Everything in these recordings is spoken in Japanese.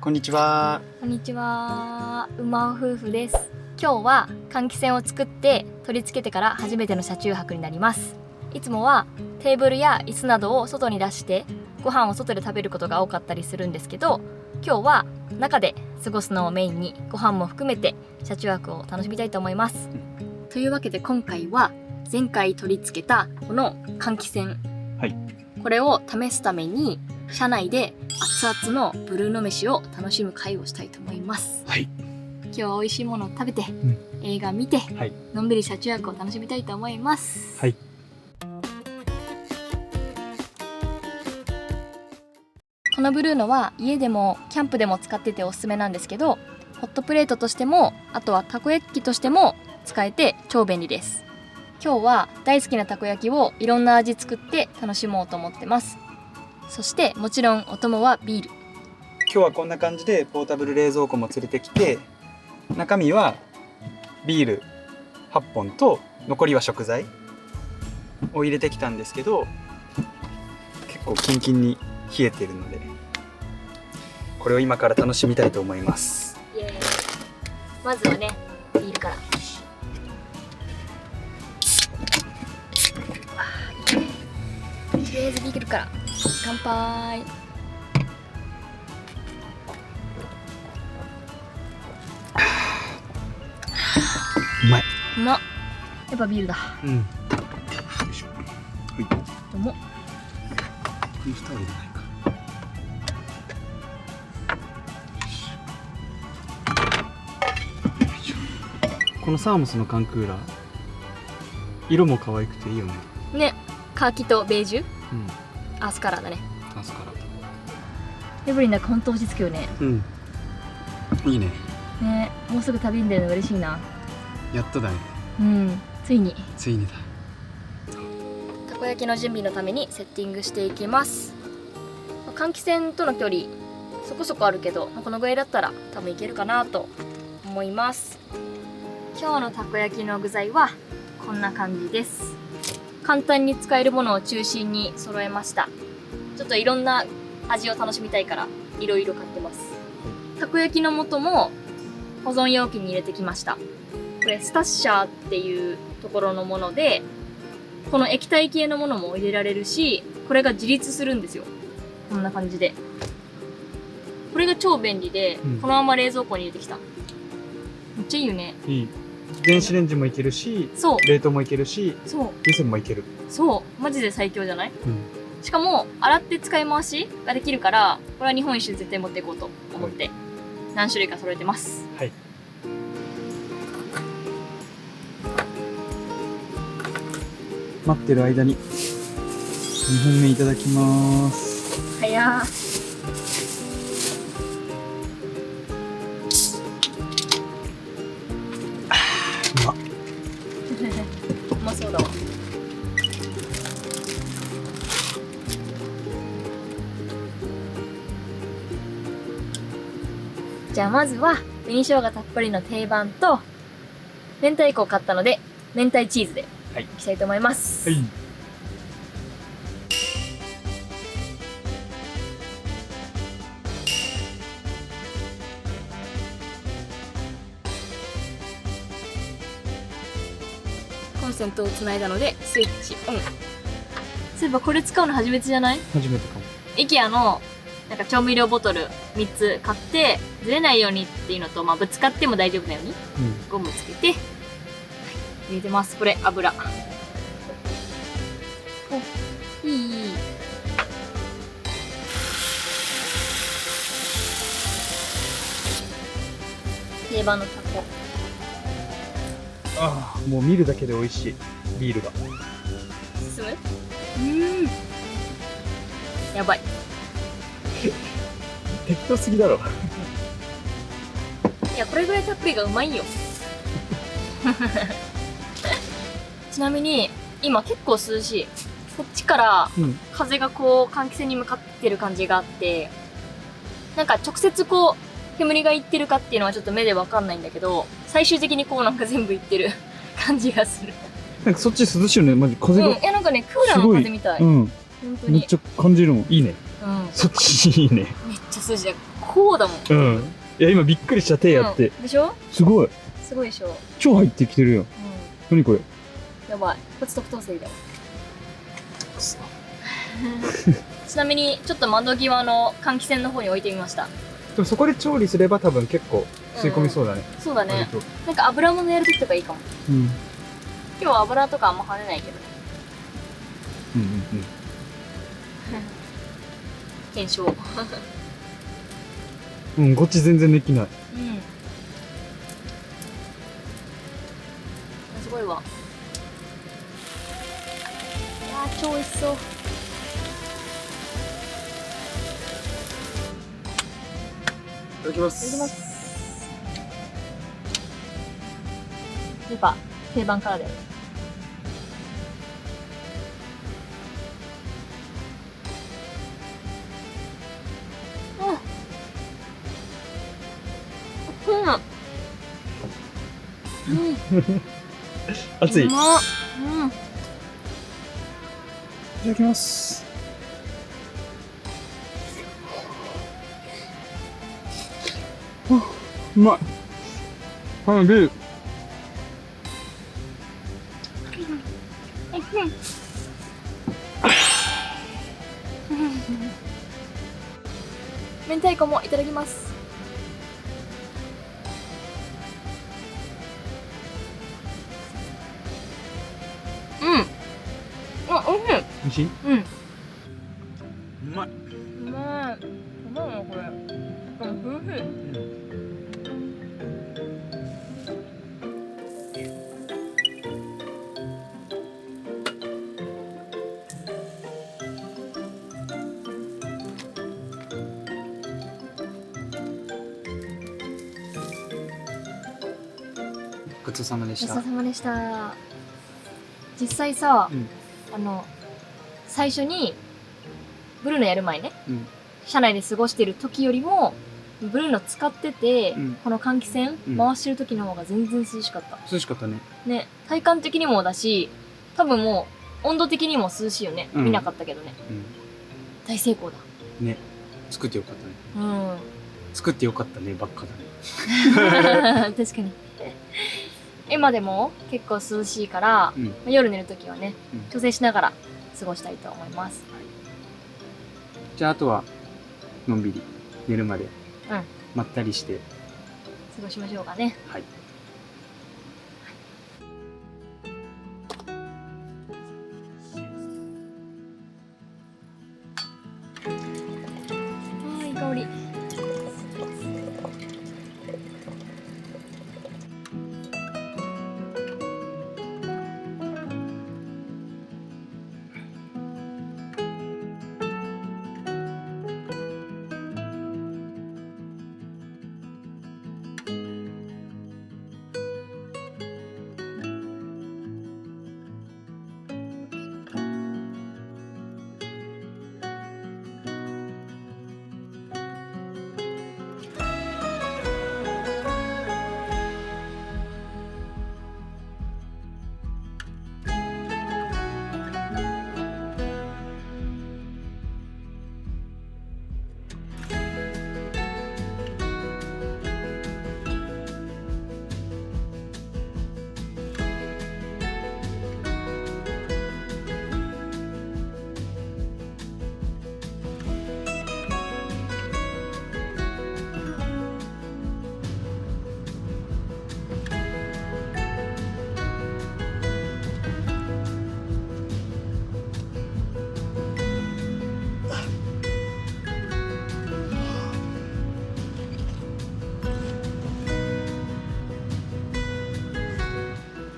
こんにちは。こんにちは、馬夫婦です。今日は換気扇を作って取り付けてから初めての車中泊になります。いつもはテーブルや椅子などを外に出してご飯を外で食べることが多かったりするんですけど、今日は中で過ごすのをメインにご飯も含めて車中泊を楽しみたいと思います。というわけで今回は前回取り付けたこの換気扇、これを試すために車内で熱々のブルーノ飯を楽しむ会をしたいと思います。今日は美味しいものを食べて、映画見て、のんびり車中泊を楽しみたいと思います。このブルーノは家でもキャンプでも使ってておすすめなんですけど、ホットプレートとしても、あとはたこ焼き器としても使えて超便利です。今日は大好きなたこ焼きをいろんな味作って楽しもうと思ってます。そしてもちろんお供はビール。今日はこんな感じでポータブル冷蔵庫も連れてきて、中身はビール8本と残りは食材を入れてきたんですけど、結構キンキンに冷えてるので、これを今から楽しみたいと思います。イエーイ。まずはね、ビールから。とりあえずビールから乾杯。うまい。うまっ。やっぱビールだ。よいしょ。どうも。この蓋は入れないか。このサーモスの缶クーラー、色も可愛くていいよね。ね、カーキとベージュ、アースカラーだね。アスカラエブリンなんかほんと落ち着くよね。いいね。ね、もうすぐ旅に出るの嬉しいな。やっとだね。ついにだ。たこ焼きの準備のためにセッティングしていきます。換気扇との距離そこそこあるけど、このぐらいだったら多分いけるかなと思います。今日のたこ焼きの具材はこんな感じです。簡単に使えるものを中心に揃えました。ちょっといろんな味を楽しみたいからいろいろ買ってます。たこ焼きの素も保存容器に入れてきました。これスタッシャーっていうところのもので、この液体系のものも入れられるし、これが自立するんですよ。こんな感じで。これが超便利で、このまま冷蔵庫に入れてきた。めっちゃいいよね。いい。電子レンジもいけるし、冷凍もいけるし、湯煎もいける。そう、マジで最強じゃない？しかも洗って使い回しができるから、これは日本一周絶対持っていこうと思って何種類か揃えてます。待ってる間に2本目いただきます。早ー。うまそうだわ。じゃあまずは紅生姜たっぷりの定番と明太子を買ったので明太チーズでいきたいと思います。コンセントをつないだのでスイッチオン。そういえばこれ使うの初めてじゃない？初めてかも。IKEA のなんか調味料ボトル3つ買ってずれないようにっていうのと、ぶつかっても大丈夫なようにゴムつけて、入れてます。これ油。お、いい。定番のタコ。もう見るだけで美味しいビールが。進む？やばい。適当すぎだろ。いや、これぐらいたっぷりがうまいよ。ちなみに今結構涼しい。こっちから風がこう換気扇に向かってる感じがあって、なんか直接こう煙がいってるかっていうのはちょっと目でわかんないんだけど、最終的にこうなんか全部いってる感じがする。なんかそっち涼しいよね。マジ風が。いやなんかね、クーラーの風みたい。本当にめっちゃ感じるもん。いいね。そっちいいね。めっちゃ涼しい。ここうだもん。うん。いや、今びっくりした、手やって。でしょ？すごい。すごいでしょ。超入ってきてるよ。う何これ。ん。やばい。こっち特等席だわ。ちなみにちょっと窓際の換気扇の方に置いてみました。でもそこで調理すれば多分結構吸い込みそうだね。そうだね割。となんか油物やるときとかいいかも。うん。今日は油とかあんま跳ねないけどね。うんうんうん。検証。うん、こっち全然できない。うん。すごいわ。いやー超美味しそう。いただきまいただきます。やっぱ定番からだよね。熱い。いうまっ。うん。ただきます。うまい。ビール。明太子もいただきます。うん。あ、おいしい。美味しい？うん。うまい。うまい。うまいなこれ。しかもおいしい。ごちそうさまでしごちた。そうさまでした。実際さ、うん最初にブルーのやる前ね、うん車内で過ごしてる時よりもブルーの使ってて、うんこの換気扇うん回してる時の方が全然涼しかった。涼しかったね。ね、体感的にもだし、多分もう温度的にも涼しいよね。うん見なかったけどね。大成功だ。うん。ね。作ってよかったね。うん。作ってよかったねばっかだね。確かに。今でも結構涼しいから、うん。まあ夜寝るときはね、うん調整しながら過ごしたいと思います。じゃああとはのんびり寝るまでうん。まったりして。過ごしましょうかね。はい。ああ、いい香り。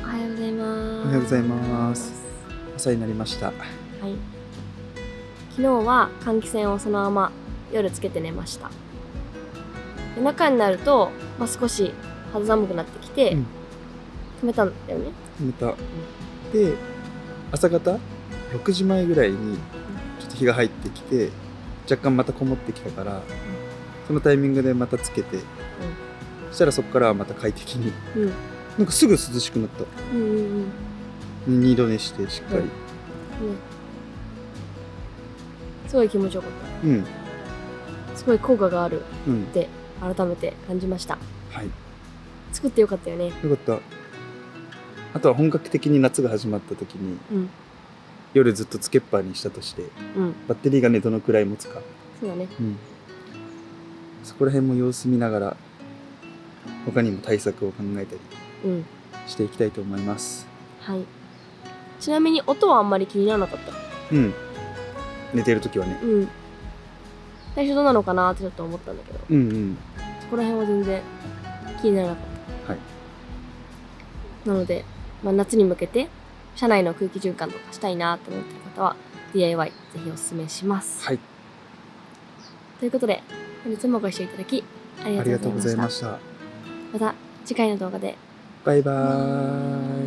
おはようございます。おはようございます。朝になりました。はい。昨日は換気扇をそのまま夜つけて寝ました。夜中になると、少し肌寒くなってきて、うん止めたんだよね。また。で、朝方6時前ぐらいにちょっと日が入ってきて、若干またこもってきたから、そのタイミングでまたつけて、そしたらそこからはまた快適に、うん。なんかすぐ涼しくなった。うんうんうん。二度寝してしっかり。ね。すごい気持ちよかった。うん。すごい効果があるうんって改めて感じました。はい、作ってよかったよね。よかった。あとは本格的に夏が始まった時にうん夜ずっとつけっぱにしたとしてうんバッテリーがねどのくらい持つか、そうだね。そこら辺も様子見ながら他にも対策を考えたりうんしていきたいと思います。はい。ちなみに音はあんまり気にならなかった。うん寝てる時はね。うん。最初どうなのかなってちょっと思ったんだけど、うんそこら辺は全然気にならなかっはいた。なので、夏に向けて車内の空気循環とかしたいなって思ってる方は DIY ぜひおすすめします。はい、ということで本日もご視聴いただきありありがとうごがとうございまし。ざいましたた。また次回の動画でバイバーイ。